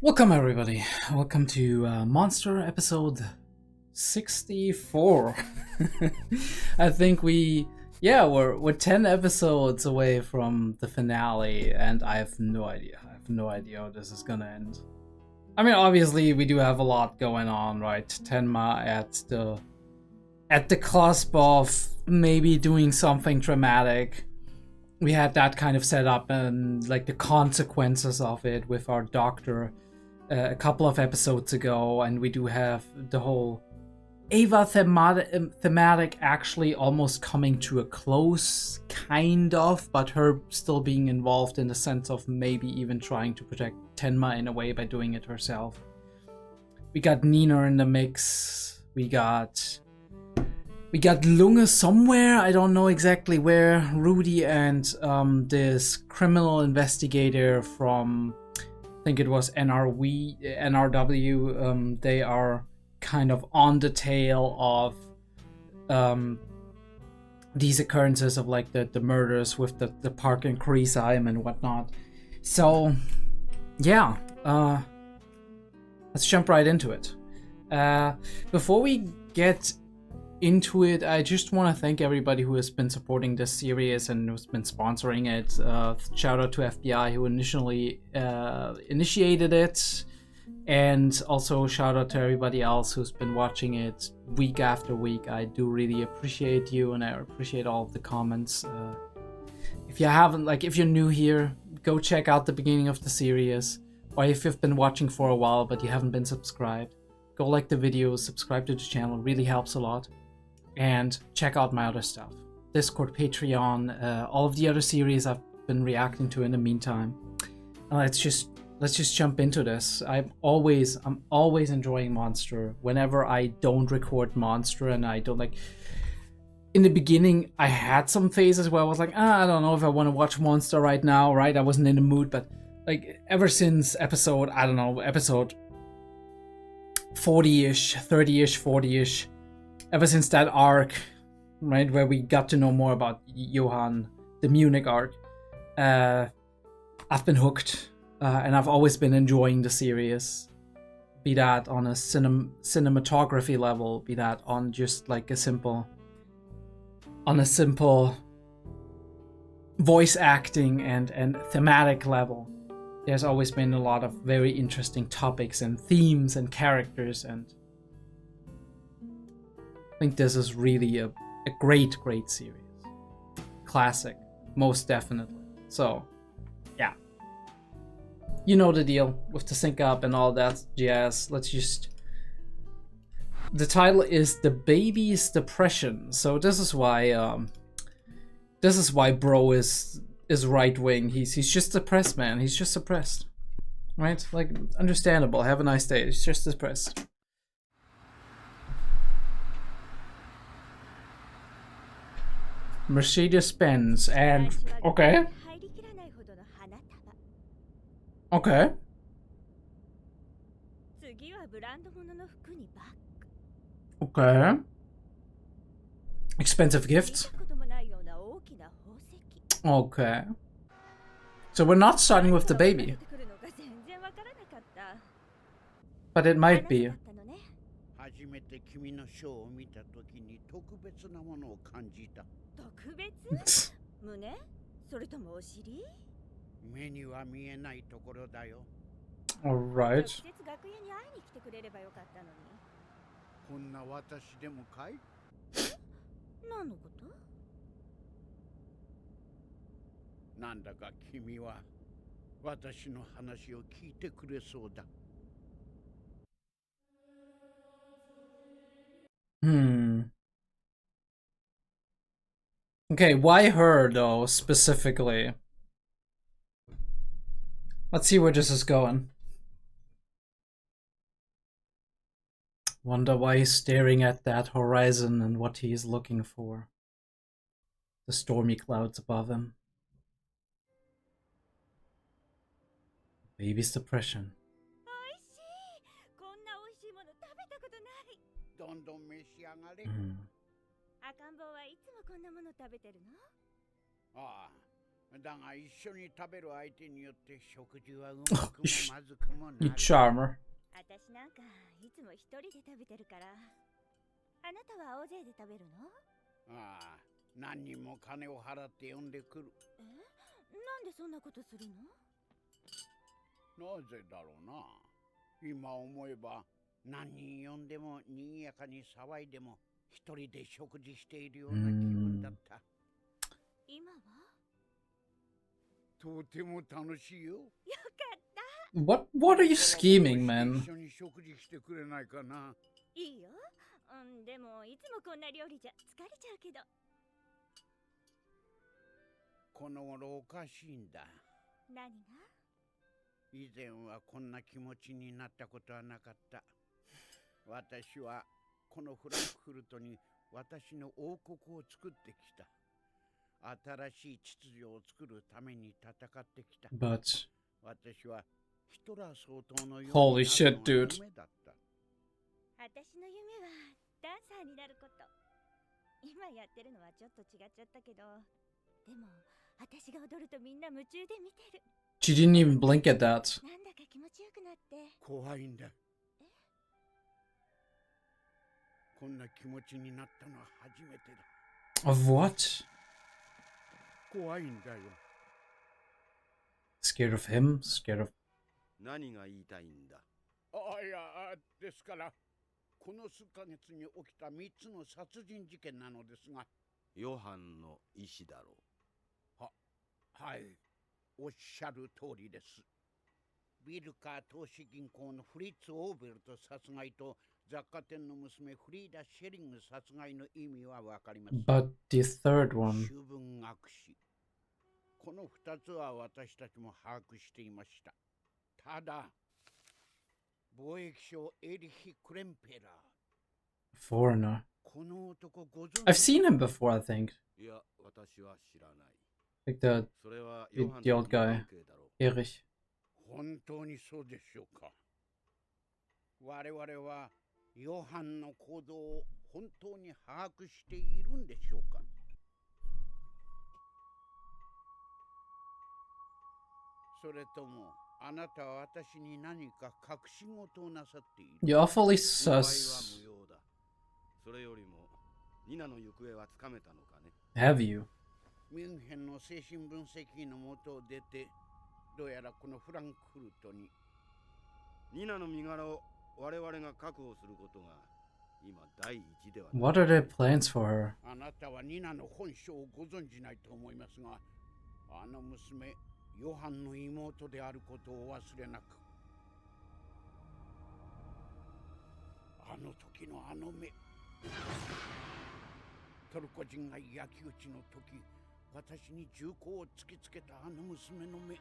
Welcome everybody. Welcome to Monster episode 64. I think we're 10 episodes away from the finale, and I have no idea. I have no idea how this is gonna end. I mean, obviously we do have a lot going on, right? Tenma at the cusp of maybe doing something dramatic. We had that kind of set up and like the consequences of it with our doctor a couple of episodes ago, and we do have the whole Ava thematic actually almost coming to a close, kind of, but her still being involved in the sense of maybe even trying to protect Tenma in a way by doing it herself. We got Nina in the mix. We got Lunge somewhere, I don't know exactly where. Rudy and this criminal investigator from, I think it was NRW, they are kind of on the tail of these occurrences of like the murders with the Park and Kreisheim and whatnot. So yeah, let's jump right into it. Before we get into it, I just want to thank everybody who has been supporting this series and who's been sponsoring it. Shout out to FBI who initially initiated it, and also shout out to everybody else who's been watching it week after week. I do really appreciate you, and I appreciate all of the comments. If you're new here, go check out the beginning of the series, or if you've been watching for a while but you haven't been subscribed, go like the videos, subscribe to the channel, it really helps a lot. And check out my other stuff. Discord, Patreon, all of the other series I've been reacting to in the meantime. Let's just jump into this. I'm always enjoying Monster. Whenever I don't record Monster and I don't like. In the beginning, I had some phases where I was like, I don't know if I want to watch Monster right now, right? I wasn't in the mood, but like ever since episode 40-ish, 30-ish, 40-ish. Ever since that arc, right, where we got to know more about Johann, the Munich arc, I've been hooked, and I've always been enjoying the series. Be that on a cinematography level, be that on just like a simple voice acting and thematic level. There's always been a lot of very interesting topics and themes and characters, and I think this is really a great series. Classic, most definitely. So, yeah. You know the deal with the sync up and all that jazz. The title is The Baby's Depression. So this is why bro is right wing. He's just depressed, man. He's just depressed. Right? Like, understandable. Have a nice day. He's just depressed. Mercedes-Benz and okay. Okay. Expensive gifts. Okay. So we're not starting with the baby. But it might be. Alright. Okay, why her though, specifically? Let's see where this is going. Wonder why he's staring at that horizon and what he's looking for. The stormy clouds above him. Baby's depression. You charmer. 私なんかいつも一人で食べてるから。あなたは大勢で食べるの？ああ、何人も金を払って呼んでくる。なんでそんなことするの？なぜだろうな。今思えば何人呼んでも賑やかに騒いでも一人で食事しているような気分だった。今は？とても楽しいよ。よかった。What are you scheming, man? 一緒に食事してくれないかな。いいよ。でもいつもこんな料理じゃ疲れちゃうけど。この頃おかしいんだ。何が？以前はこんな気持ちになったことはなかった。私はこのフランクフルトに私の王国を作ってきた。新しい秩序を作るために戦ってきた。But 私はヒトラー総統のように holy shit, dude. 夢だった。私の夢はダンサーになること。今やってるのはちょっと違っちゃったけど、でも私が踊るとみんな夢中で見てる。She didn't even blink at that. なんだか気持ちよくなって。怖いんだ。こんな気持ちになったのは初めてだ。Of what? 怖いんだよ。Scared of him? Scared of... 何が言いたいんだ？いや、ですから、この数ヶ月に起きた3つの殺人事件なのですが。ヨハンの意思だろう。はい。おっしゃる通りです。ビルカー投資銀行のフリッツ・オーベルト殺害と雑貨店の娘フリーダ・シェリング殺害の意味はわかります。But the third one. 醜聞悪視。この2つは私たちも把握していました。ただ、貿易商エリヒ・クレンペラー。Foreigner. この男ご存知？ I've seen him before, I think. いや、私は知らない。Like the old guy. Erich. 本当にそうでしょうか。我々はヨハンの行動を本当に把握しているんでしょうか。それともあなたは私に何か隠し事をなさっている。You're awfully 無 sus. 用だ。それよりもニナの行方はつかめたのかね。Have you? ミュンヘンの精神分析医のもとを出て、どうやらこのフランクフルトに。ニナの身柄を我々が確保することが今第一では。What are their plans for her? あなたはニナの本性をご存じないと思いますが、あの娘、ヨハンの妹であることを忘れなく。あの時のあの目。トルコ人が焼き討ちの時、私に銃口を突きつけたあの娘の目、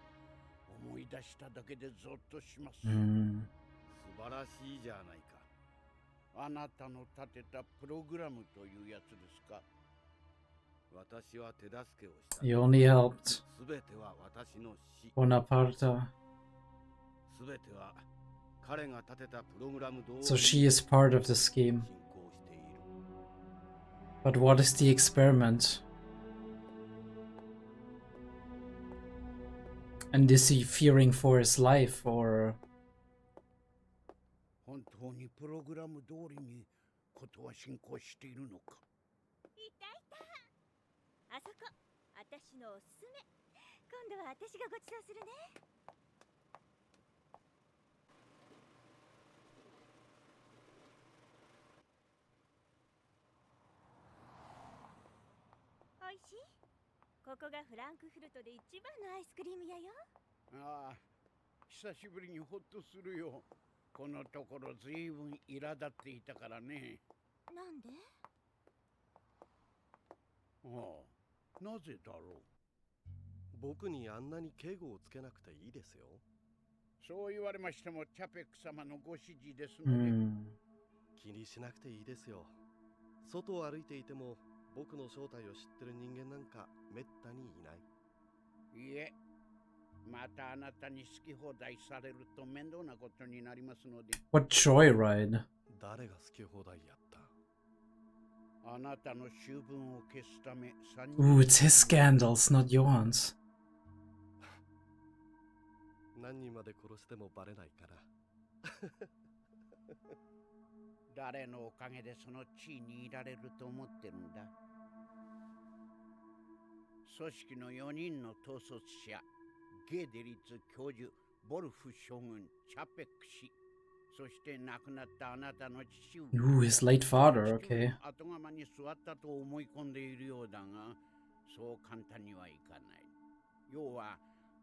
思い出しただけでゾッとします。素晴らしいじゃないか。あなたの立てたプログラムというやつですか。私は手助けをした。You only helped すべては私の死。 Bonaparte. すべては彼が立てたプログラム通り。 So she is part of the scheme. But what is the experiment? And is he fearing for his life or? 本当にプログラム通りにことは進行しているのか。いたいた。あそこ、私のおすすめ。今度は私がごちそうするね。おいしい？ここがフランクフルトで一番のアイスクリーム屋よ。ああ、久しぶりにホッとするよ。このところずいぶん苛立っていたからね。なんで？ああ、なぜだろう。僕にあんなに警護をつけなくていいですよ。そう言われましてもチャペック様のご指示ですので。気にしなくていいですよ。外を歩いていても僕の正体を知ってる人間なんかめったにいない。いえ、またあなたに好き放題されると面倒なことになりますので。What joyride? 誰が好き放題やった？あなたの醜聞を消すため3人。Ooh, it's his scandals, not yours. 何人まで殺してもバレないから。誰のおかげでその地位にいられると思ってるんだ。組織の4人の統率者、ゲーデリツ教授、ボルフ将軍、チャペック氏、そして亡くなったあなたの父上。His late father, okay. 後釜に座ったと思い込んでいるようだが、そう簡単にはいかない。要は、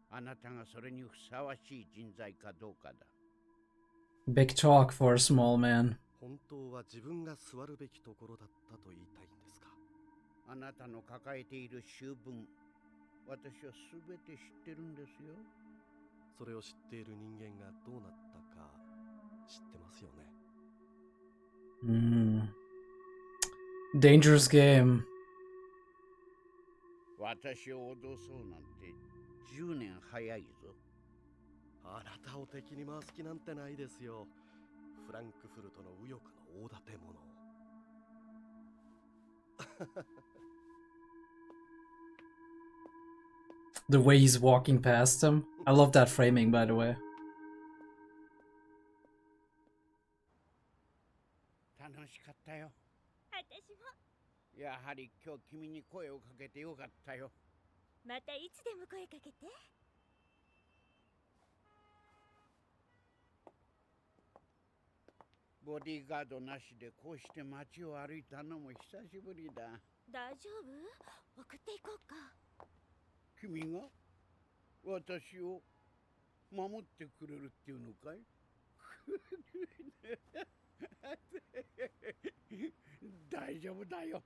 あなたがそれにふさわしい人材かどうかだ。Big talk for a small man. 本当は自分が座るべきところだったと言いたいんですか？あなたの抱えている醜聞、私はすべて知ってるんですよ。それを知っている人間がどうなったか知ってますよね。Dangerous game. 私を脅そうなんて10年早いぞ。あなたを敵に回す気なんてないですよ。フランクフルトの右翼の大建物。The way he's walking past him. I love that framing, by the way. 楽しかったよ。私も。やはり今日君に声をかけてよかったよ。またいつでも声かけて。ボディーガードなしでこうして街を歩いたのも久しぶりだ。大丈夫？送っていこうか。君が私を守ってくれるっていうのかい？大丈夫だよ。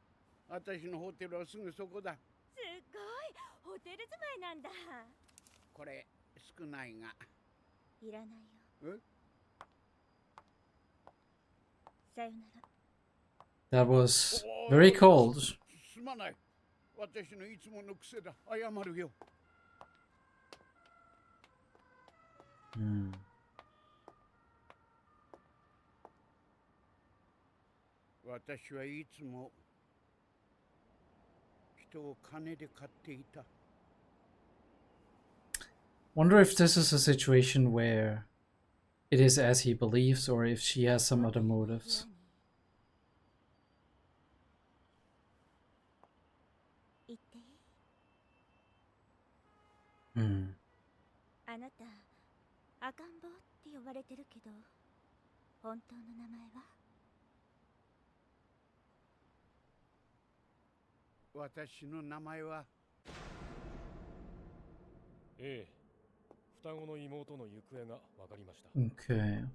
私のホテルはすぐそこだ。すごい、ホテル住まいなんだ。これ少ないが。いらないよ。え？さよなThat ら。was very cold. すまない。私のいつもの癖だ。謝るよ。私はいつも人を金で買っていた。Wonder if this is a situation where it is as he believes or if she has some other motives. 言っていい？あなた、赤ん坊って呼ばれてるけど、本当の名前は？私の名前は。ええ、双子の妹の行方がわかりました。Okay.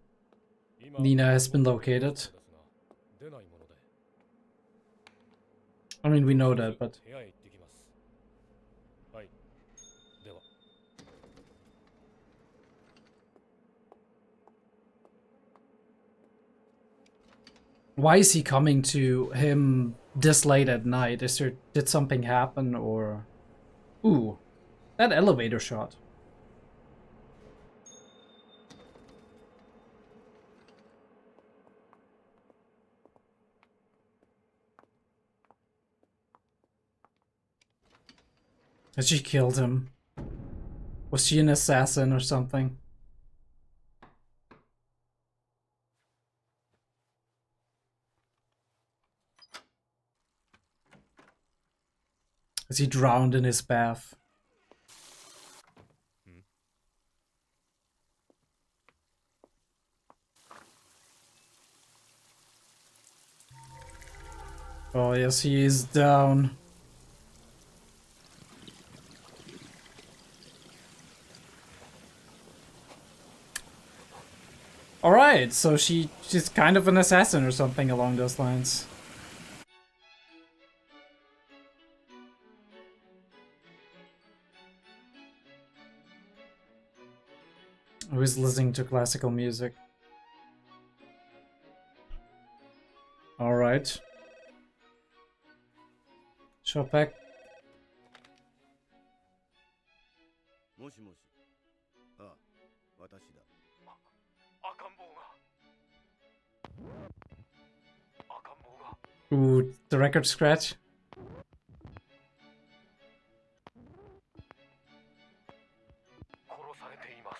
Nina has been located. I mean, we know that, but... Why is he coming to him this late at night? Did something happen or... Ooh, that elevator shot. Has she killed him? Was she an assassin or something? Is he drowned in his bath? Oh yes, he is down. Alright, so she's kind of an assassin or something along those lines. Who is listening to classical music? Alright. Chopek. もしもし。ああ、私だ。赤ん坊が。 Ooh, the record scratch. 殺されています。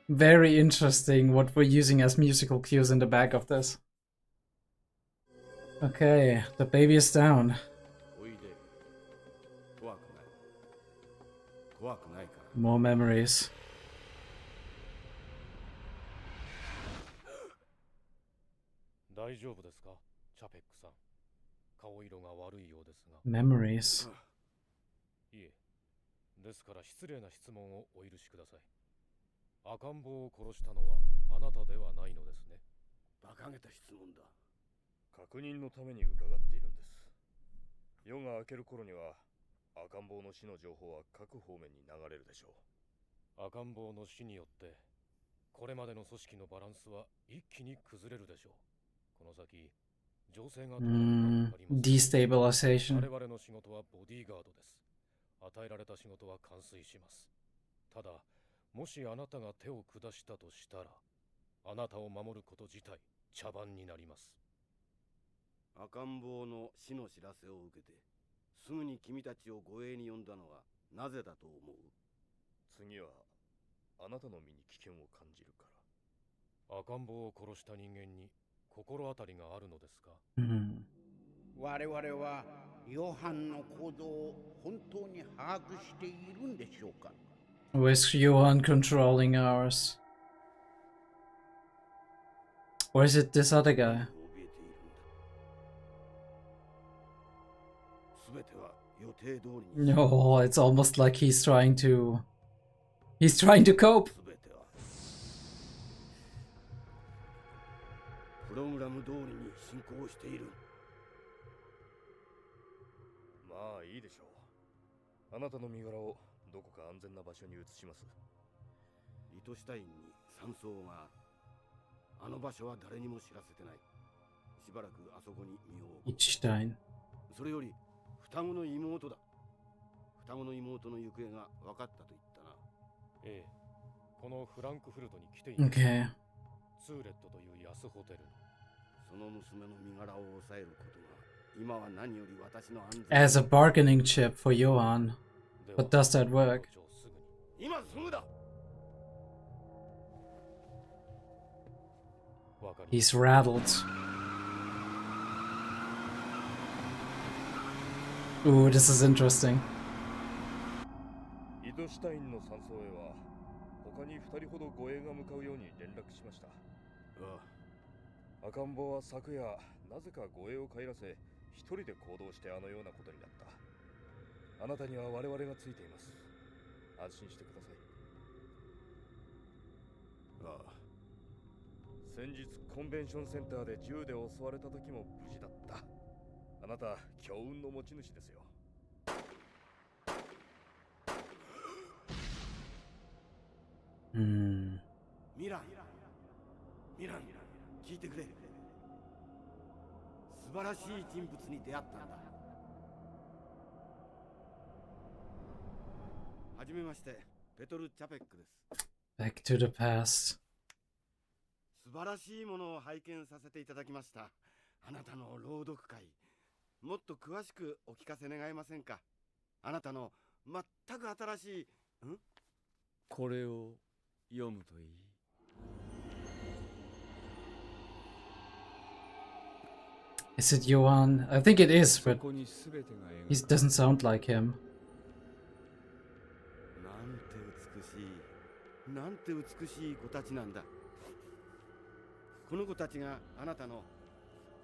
Very interesting what we're using as musical cues in the back of this. Okay, the baby is down. おいで。怖くない。怖くないから。 More memories. 大丈夫ですか、チャペックさん。顔色が悪いようですが。Memories. いえ。ですから失礼な質問をお許しください。赤ん坊を殺したのはあなたではないのですね。馬鹿げた質問だ。確認のために伺っているんです。夜が明ける頃には赤ん坊の死の情報は各方面に流れるでしょう。赤ん坊の死によってこれまでの組織のバランスは一気に崩れるでしょう。この先情勢がどうなるか分かりません。Destabilization. 我々の仕事はボディーガードです。与えられた仕事は完遂します。ただもしあなたが手を下したとしたら、あなたを守ること自体茶番になります。赤ん坊の死の知らせを受けて、すぐに君たちを護衛に呼んだのはなぜだと思う？次はあなたの身に危険を感じるから。赤ん坊を殺した人間に心当たりがあるのですか？我々はヨハンの行動を本当に把握しているんでしょうか？ Was Johan controlling ours? Or is it this other guy? 全ては予定通りに。 No, it's almost like he's trying to cope. 全てはプログラム通りに進行している。まあいいでしょう。あなたの身柄をどこか安全な場所に移します。リトシュタインに山荘がある。あの場所は誰にも知らせてない。しばらくあそこに身を置く。Ichstein. それより双子の妹だ。双子の妹の行方が分かったと言ったな。ええ、このフランクフルトに来ています。Okay. ツーレットという安ホテル。その娘の身柄を抑えることが今は何より私の安全。 As a bargaining chip for Johan. But does that work? 今すぐだ。 He's rattled. Ooh, this is interesting. リトシュタインの山荘へは他に2人ほど護衛が向かうように連絡しました。赤ん坊は昨夜なぜか護衛を帰らせ一人で行動してあのようなことになった。あなたには我々がついています。安心してください。ああ。先日コンベンションセンターで銃で襲われた時も無事だった。あなた強運の持ち主ですよ。ミラン、聞いてくれ。素晴らしい人物に出会ったんだ。はじめまして、ペトル・チャペックです。 Back to the past. 素晴らしいものを拝見させていただきました。あなたの朗読会、もっと詳しくお聞かせ願えませんか？あなたの全く新しい、これを読むといい。Is it Johan? I think it is, but he doesn't sound like him. なんて美しい子たちなんだ。この子たちがあなたの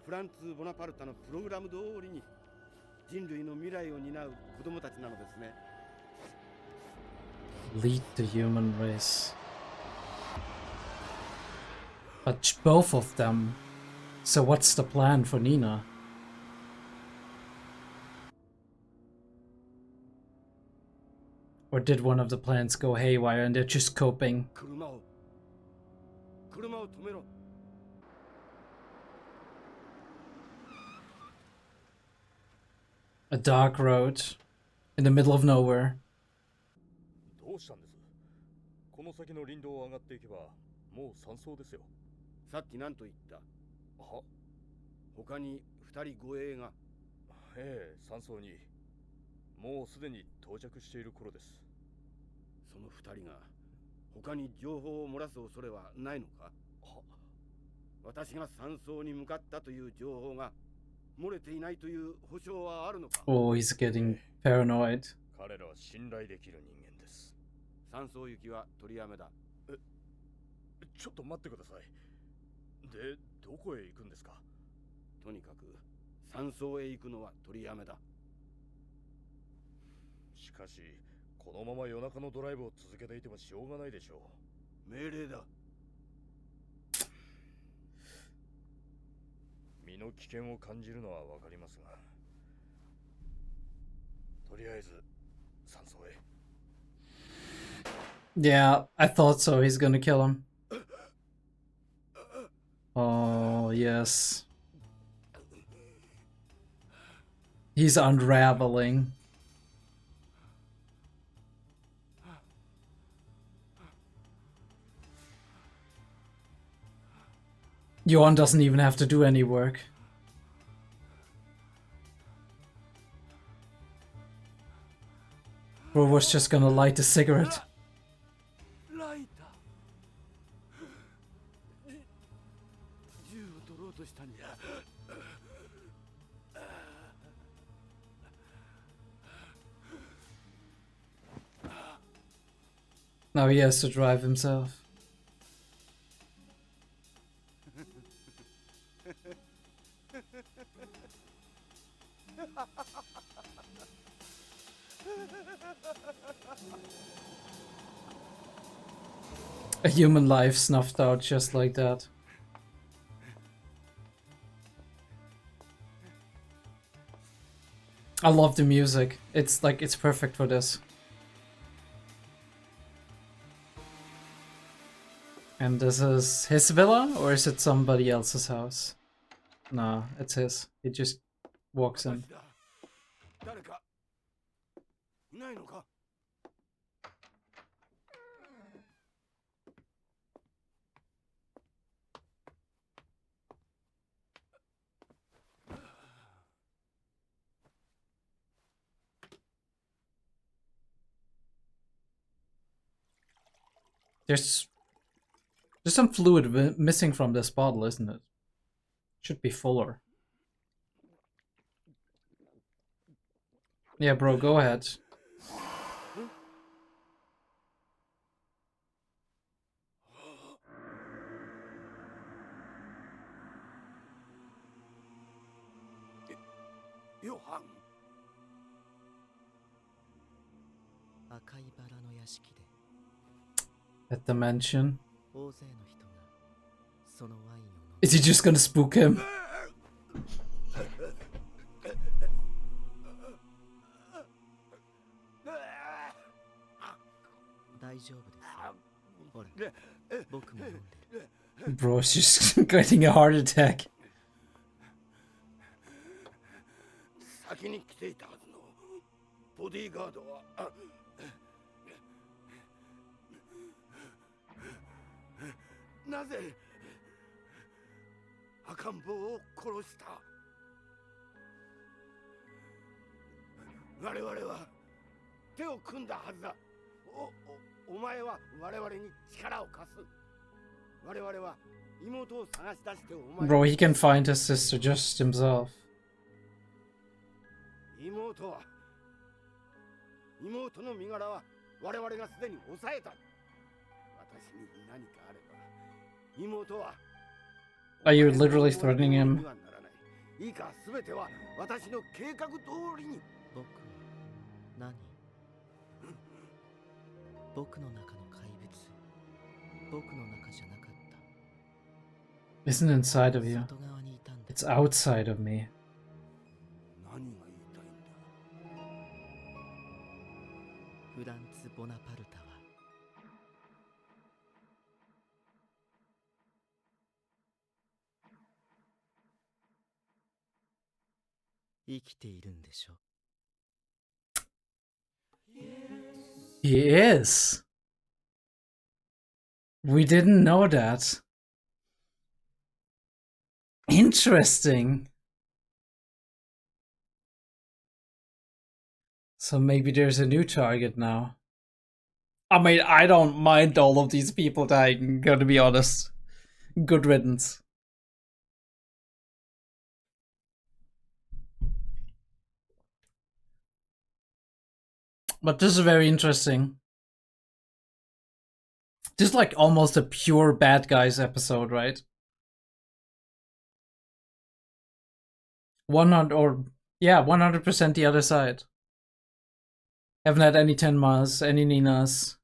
フランツ・ボナパルタのプログラム通りに人類の未来を担う子供たちなのですね。 Lead the human race. But both of them. So what's the plan for Nina? Or did one of the plans go haywire and they're just coping? 車を止めろ。 A dark road in the middle of nowhere. どうしたんです？この先の林道を上がっていけばもう山荘ですよ。さっき何と言った？は？他に2人護衛が。ええ、山荘にもうすでに到着している頃です。その2人が他に情報を漏らす恐れはないのか？私が山荘に向かったという情報が漏れていないという保証はあるのか？ Oh, he's getting paranoid. 彼らは信頼できる人間です。山荘行きは取りやめだ。ちょっと待ってください。で、どこへ行くんですか？とにかく山荘へ行くのは取りやめだ。しかし、このまま夜中のドライブを続けていてもしょうがないでしょう。命令だ。身の危険を感じるのはわかりますが、とりあえず山荘へ。Yeah, I thought so. He's gonna kill him. Oh, yes. He's unraveling. Johan doesn't even have to do any work. Bro was just gonna light a cigarette. Now he has to drive himself. A human life snuffed out just like that. I love the music. It's like, it's perfect for this. And this is his villa, or is it somebody else's house? No, it's his. He just walks in. There's some fluid missing from this bottle, isn't it? Should be fuller. Yeah, bro, go ahead. Johan. At the mansion. Is he just gonna spook him? Bro, she's getting a heart attack. 先に来ていたはずのボディーガードはなぜ赤ん坊を殺した？我々は手を組んだはずだ。お前は我々に力を貸す。我々は妹を探し出してお前。Bro, he can find his sister just himself. 妹の身柄は我々がすでに抑えた。私に何かあれば妹は。Are you literally threatening him? いいか、すべては私の計画通りに。僕は何？僕の中の怪物。僕の中じゃなかった。Isn't inside of you. It's outside of me. 何が言いたいんだ？フランツ・ボナパルタは生きているんでしょ？ He is. We didn't know that. Interesting. So maybe there's a new target now. I mean, I don't mind all of these people dying, gotta be honest. Good riddance. But this is very interesting. This is like almost a pure bad guys episode, right? 100% the other side. Haven't had any Tenmas, any Ninas.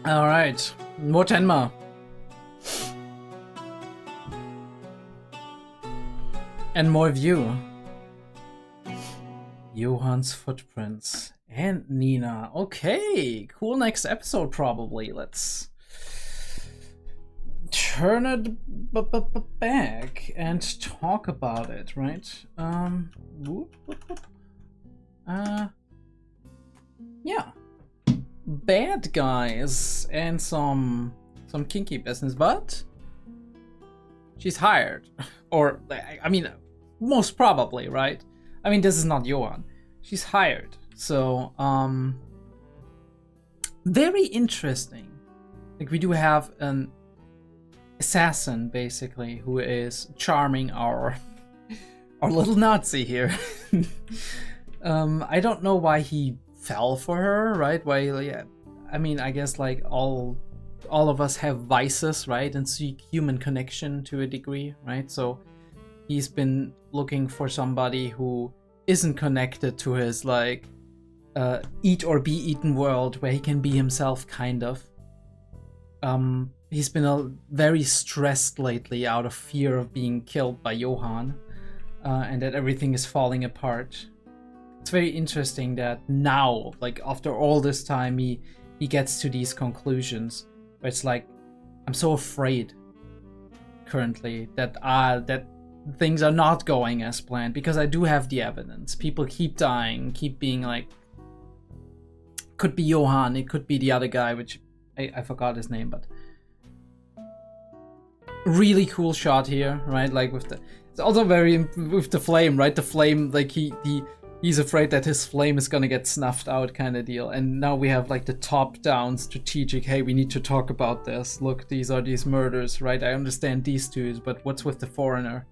Alright, more Tenma. And more view. Johan's footprints. And Nina. Okay, cool next episode probably. Let's turn it back and talk about it, right? Yeah. Bad guys and some kinky business, but she's hired. Or, I mean, most probably, right? I mean, this is not Johan. She's hired. So, very interesting. Like, we do have an assassin, basically, who is charming our little Nazi here. I don't know why he fell for her, right? Why? Yeah, I mean, I guess like all of us have vices, right, and seek human connection to a degree, right? So he's been looking for somebody who isn't connected to his like eat or be eaten world, where he can be himself, kind of. He's been very stressed lately out of fear of being killed by Johan, and that everything is falling apart. It's very interesting that now, like after all this time, he gets to these conclusions where it's like, I'm so afraid currently that things are not going as planned, because I do have the evidence. People keep dying, keep being like, could be Johan, it could be the other guy, which I forgot his name, but really cool shot here, right? Like with the, it's also very with the flame, right? The flame, like he's afraid that his flame is gonna get snuffed out, kind of deal. And now we have like the top-down strategic, hey, we need to talk about this. Look, these are these murders, right? I understand these two, but what's with the foreigner?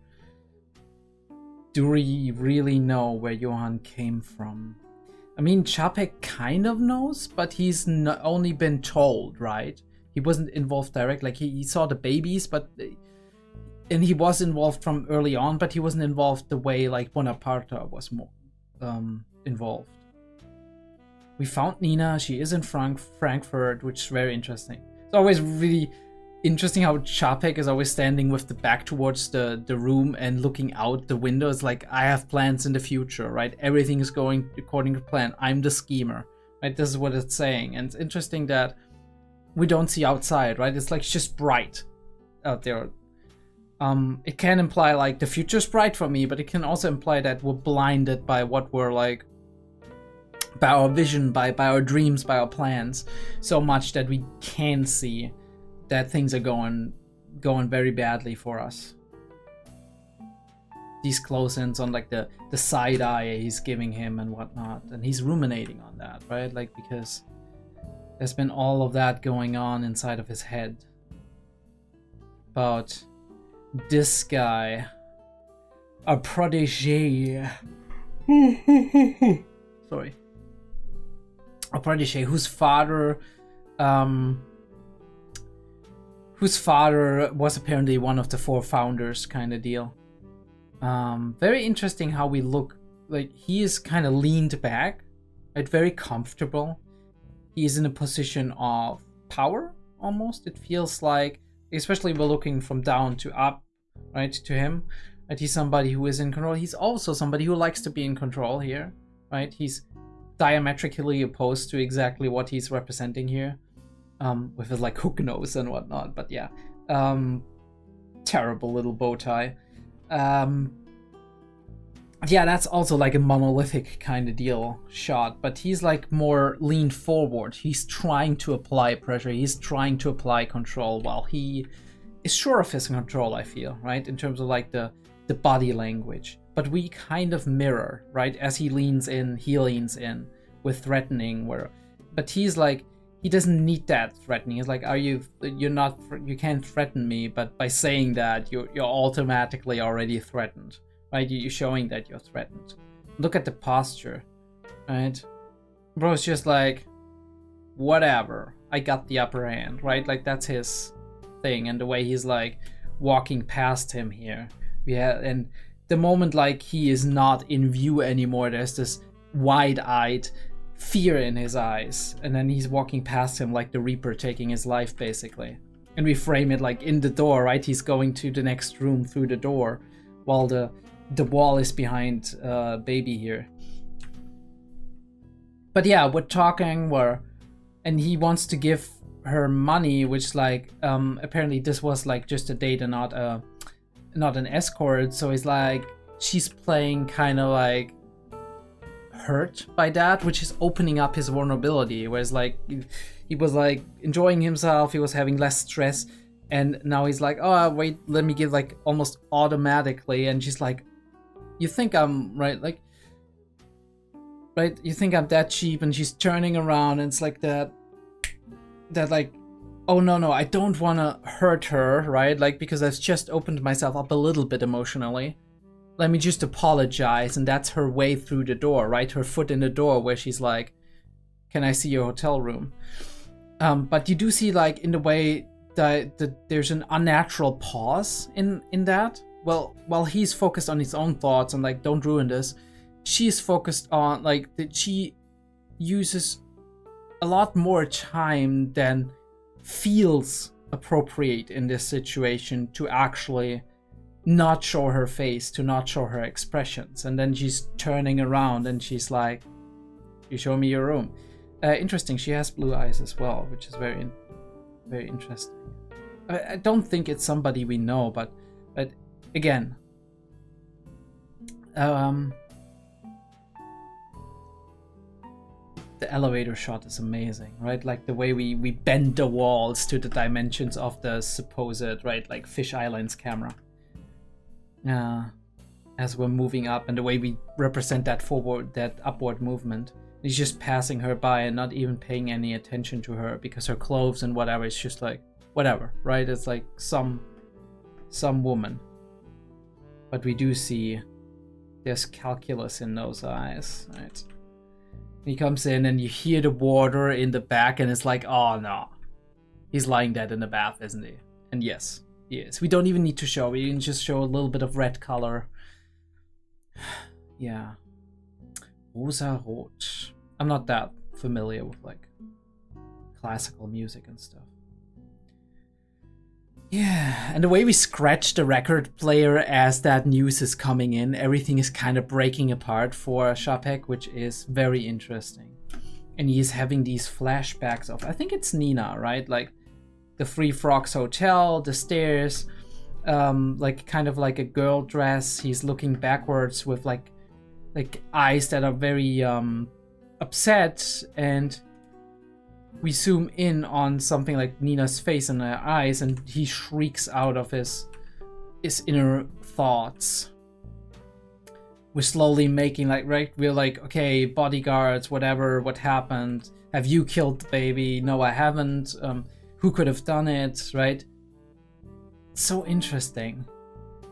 Do we really know where Johan came from? I mean, Chapek kind of knows, but he's only been told, right? He wasn't involved directly. Like he saw the babies, but and he was involved from early on, but he wasn't involved the way like Bonaparte was more involved. We found Nina. She is in Frankfurt, which is very interesting. It's always really interesting how Chapek is always standing with the back towards the room and looking out the window. It's like, I have plans in the future, right? Everything is going according to plan. I'm the schemer, right? This is what it's saying. And it's interesting that we don't see outside, right? It's like it's just bright out there. It can imply like the future's bright for me, but it can also imply that we're blinded by what we're like, by our vision, by our dreams, by our plans, so much that we can see that things are going very badly for us. These close-ins on like the side eye he's giving him and whatnot, and he's ruminating on that, right? Like, because there's been all of that going on inside of his head about this guy, a protege. Sorry. A protege whose father was apparently one of the 4 founders, kind of deal. Very interesting how we look. Like, he is kind of leaned back, right? Very comfortable. He is in a position of power, almost. It feels like, especially we're looking from down to up, right, to him. Right? He's somebody who is in control. He's also somebody who likes to be in control here, right? He's diametrically opposed to exactly what he's representing here, with his like hook nose and whatnot. But yeah, Terrible little bow tie. Yeah, that's also like a monolithic kind of deal shot, but he's like more leaned forward. He's trying to apply pressure. He's trying to apply control while he is sure of his control, I feel, right? In terms of like the body language. But we kind of mirror, right? As he leans in with threatening, but he's like, he doesn't need that threatening. He's like, you can't threaten me, but by saying that, you're automatically already threatened, right? You're showing that you're threatened. Look at the posture, right? Bro's just like, whatever, I got the upper hand, right? Like, that's his thing, and the way he's like walking past him here. Yeah, and the moment like he is not in view anymore, there's this wide-eyed fear in his eyes, and then he's walking past him like the Reaper taking his life, basically. And we frame it like in the door, right? He's going to the next room through the door, while the wall is behind baby here. But yeah, we're talking and he wants to give her money, which like apparently this was like just a date and not an escort. So he's like, she's playing kind of like hurt by that, which is opening up his vulnerability, whereas like he was like enjoying himself, he was having less stress, and now he's like, oh wait, let me give, like almost automatically. And she's like, you think I'm right, like, right, you think I'm that cheap? And she's turning around, and it's like that like, oh no, I don't want to hurt her, right? Like, because I've just opened myself up a little bit emotionally, let me just apologize. And that's her way through the door, right? Her foot in the door, where she's like, can I see your hotel room? But you do see, like, in the way that there's an unnatural pause in that. Well, while he's focused on his own thoughts and like, don't ruin this, she's focused on like that she uses a lot more time than feels appropriate in this situation to actually not show her face, to not show her expressions. And then she's turning around and she's like, you show me your room. Interesting, she has blue eyes as well, which is very, very interesting. I don't think it's somebody we know, but again, the elevator shot is amazing, right? Like the way we bend the walls to the dimensions of the supposed, right, like Fish Islands camera. As we're moving up, and the way we represent that upward movement. He's just passing her by and not even paying any attention to her, because her clothes and whatever is just like, whatever, right? It's like some woman. But we do see there's calculus in those eyes, right? He comes in and you hear the water in the back, and it's like, oh no, he's lying dead in the bath, isn't he? And yes, he is. We don't even need to show, we can just show a little bit of red color. Yeah. Rosa Rot. I'm not that familiar with like classical music and stuff. Yeah, and the way we scratch the record player as that news is coming in, everything is kind of breaking apart for Chapek, which is very interesting. And he's having these flashbacks of, I think it's Nina, right? Like the Three Frogs Hotel, the stairs, like kind of like a girl dress. He's looking backwards with like eyes that are very upset, and we zoom in on something like Nina's face and her eyes, and he shrieks out of his inner thoughts. We're slowly making like, right, we're like, okay, bodyguards, whatever, what happened? Have you killed the baby? No, I haven't. Who could have done it, right? So interesting.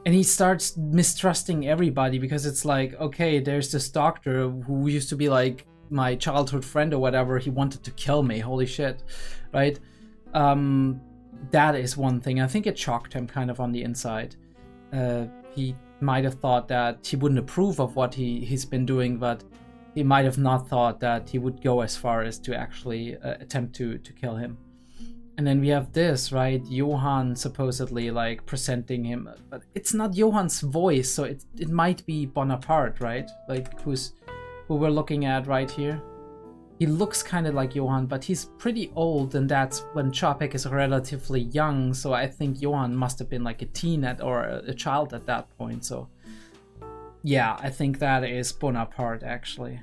And he starts mistrusting everybody, because it's like, okay, there's this doctor who used to be like my childhood friend or whatever. He wanted to kill me. Holy shit, right? That is one thing. I think it shocked him kind of on the inside. He might have thought that he wouldn't approve of what he's been doing, but he might have not thought that he would go as far as to actually attempt to kill him. And then we have this, right? Johan supposedly like presenting him, but it's not Johan's voice, so it might be Bonaparte, right? Like who we're looking at right here. he looks kind of like Johann, but he's pretty old, and that's when Chapek is relatively young. So I think Johann must have been like a teen or a child at that point. So yeah, I think that is Bonaparte actually.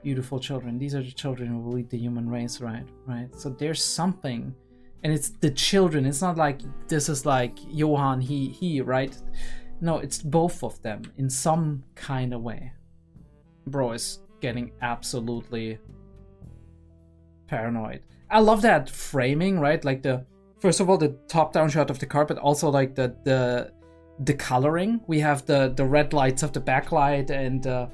Beautiful children. These are the children who will lead the human race, right? Right. So there's something, and it's the children. It's not like this is like Johann, he, right? No, it's both of them in some kind of way. Bro is getting absolutely paranoid. I love that framing, right? Like first of all, the top-down shot of the car, but also like the coloring. We have the red lights of the backlight and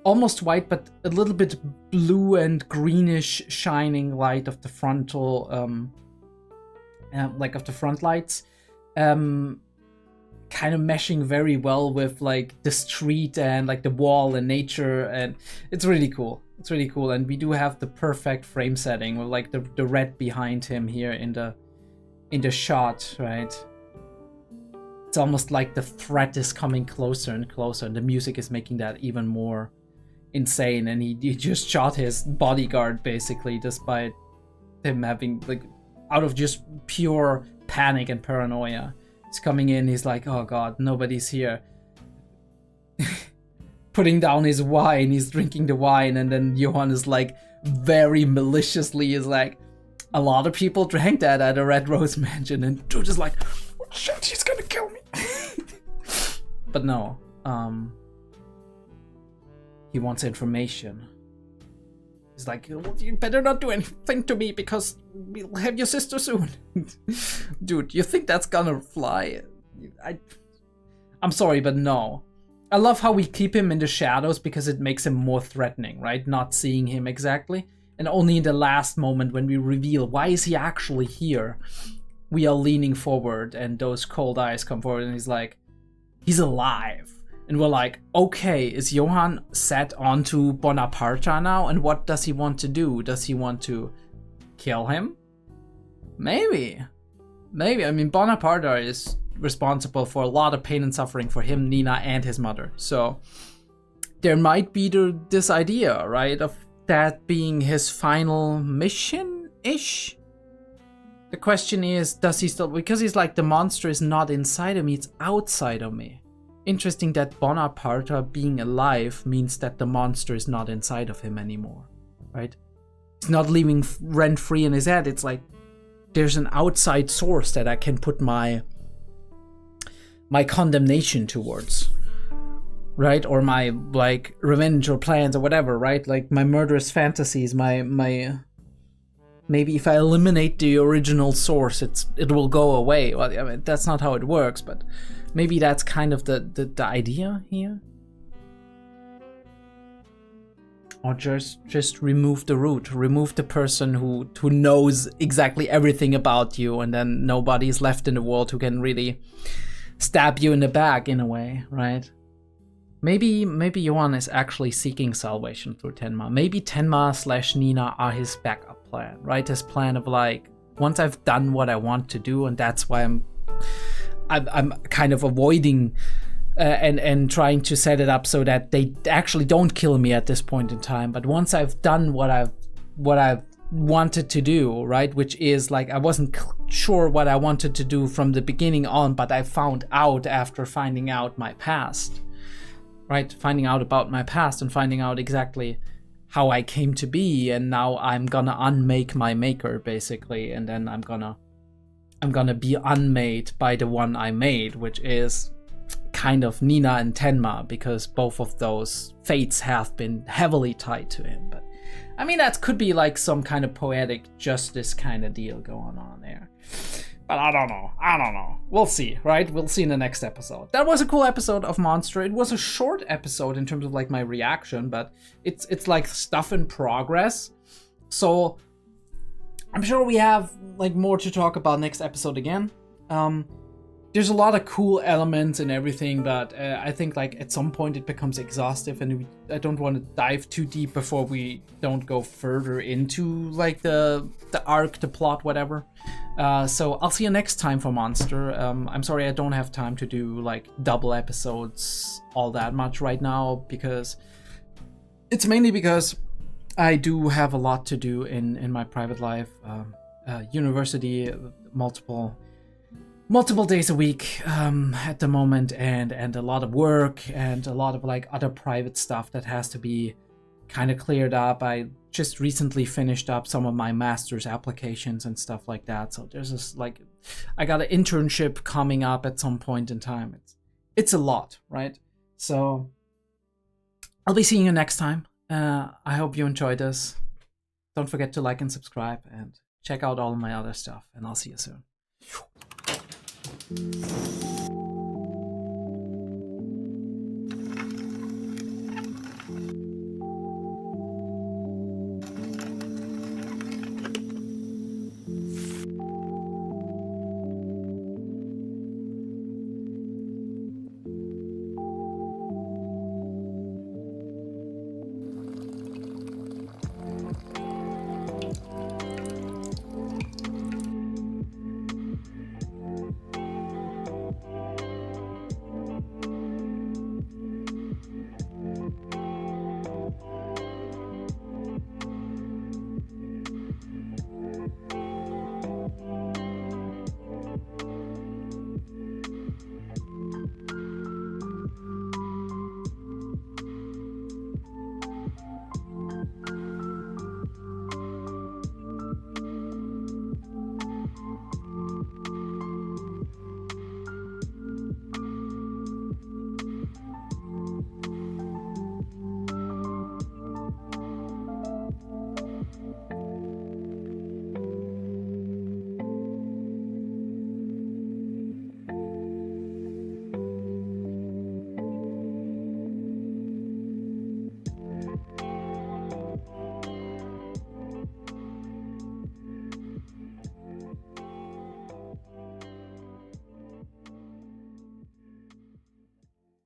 almost white, but a little bit blue and greenish shining light of the frontal, like of the front lights. Kind of meshing very well with like the street and like the wall and nature, and it's really cool. It's really cool, and we do have the perfect frame setting with like the red behind him here in the shot, right? It's almost like the threat is coming closer and closer, and the music is making that even more insane. And he just shot his bodyguard basically, despite him having like out of just pure panic and paranoia. He's coming in, he's like, oh god, nobody's here. Putting down his wine, he's drinking the wine, and then Johann is like, very maliciously is like, a lot of people drank that at a Red Rose Mansion, and dude is like, oh shit, he's gonna kill me. But no, he wants information. He's like, you better not do anything to me because we'll have your sister soon. Dude, you think that's gonna fly? I'm sorry, but no. I love how we keep him in the shadows because it makes him more threatening, right? Not seeing him exactly. And only in the last moment when we reveal why is he actually here, we are leaning forward and those cold eyes come forward and he's like, he's alive. And we're like, okay, is Johann set onto Bonaparte now? And what does he want to do? Does he want to kill him? Maybe. Maybe. I mean, Bonaparte is responsible for a lot of pain and suffering for him, Nina, and his mother. So there might be this idea, right, of that being his final mission-ish? The question is, does he still... Because he's like, the monster is not inside of me, it's outside of me. Interesting that Bonaparte being alive means that the monster is not inside of him anymore, right? It's not living rent-free in his head. It's like there's an outside source that I can put my condemnation towards, right? Or my like revenge or plans or whatever, right? Like my murderous fantasies, my maybe if I eliminate the original source, it will go away. Well, I mean, that's not how it works, but maybe that's kind of the idea here. Or just remove the root, remove the person who knows exactly everything about you, and then nobody's left in the world who can really stab you in the back in a way, right? Maybe Johann is actually seeking salvation through Tenma. Maybe Tenma/Nina are his backup plan, right? His plan of like, once I've done what I want to do, and that's why I'm kind of avoiding and trying to set it up so that they actually don't kill me at this point in time. But once I've done what I've wanted to do, right, which is like I wasn't sure what I wanted to do from the beginning on, but I found out after finding out my past, right, finding out about my past and finding out exactly how I came to be, and now I'm gonna unmake my maker basically, and then I'm gonna be unmade by the one I made, which is kind of Nina and Tenma, because both of those fates have been heavily tied to him. But I mean, that could be like some kind of poetic justice kind of deal going on there. But I don't know. We'll see, right? We'll see in the next episode. That was a cool episode of Monster. It was a short episode in terms of like my reaction, but it's like stuff in progress. So I'm sure we have like more to talk about next episode again. There's a lot of cool elements and everything, but I think like at some point it becomes exhaustive, and I don't want to dive too deep before we don't go further into like the arc, the plot, whatever. So I'll see you next time for Monster. I'm sorry I don't have time to do like double episodes all that much right now, because it's mainly because I do have a lot to do in my private life. University, multiple days a week at the moment, and a lot of work and a lot of like other private stuff that has to be kind of cleared up. I just recently finished up some of my master's applications and stuff like that. So there's this like, I got an internship coming up at some point in time. It's a lot, right? So I'll be seeing you next time. I hope you enjoyed this. Don't forget to like and subscribe and check out all of my other stuff, and I'll see you soon.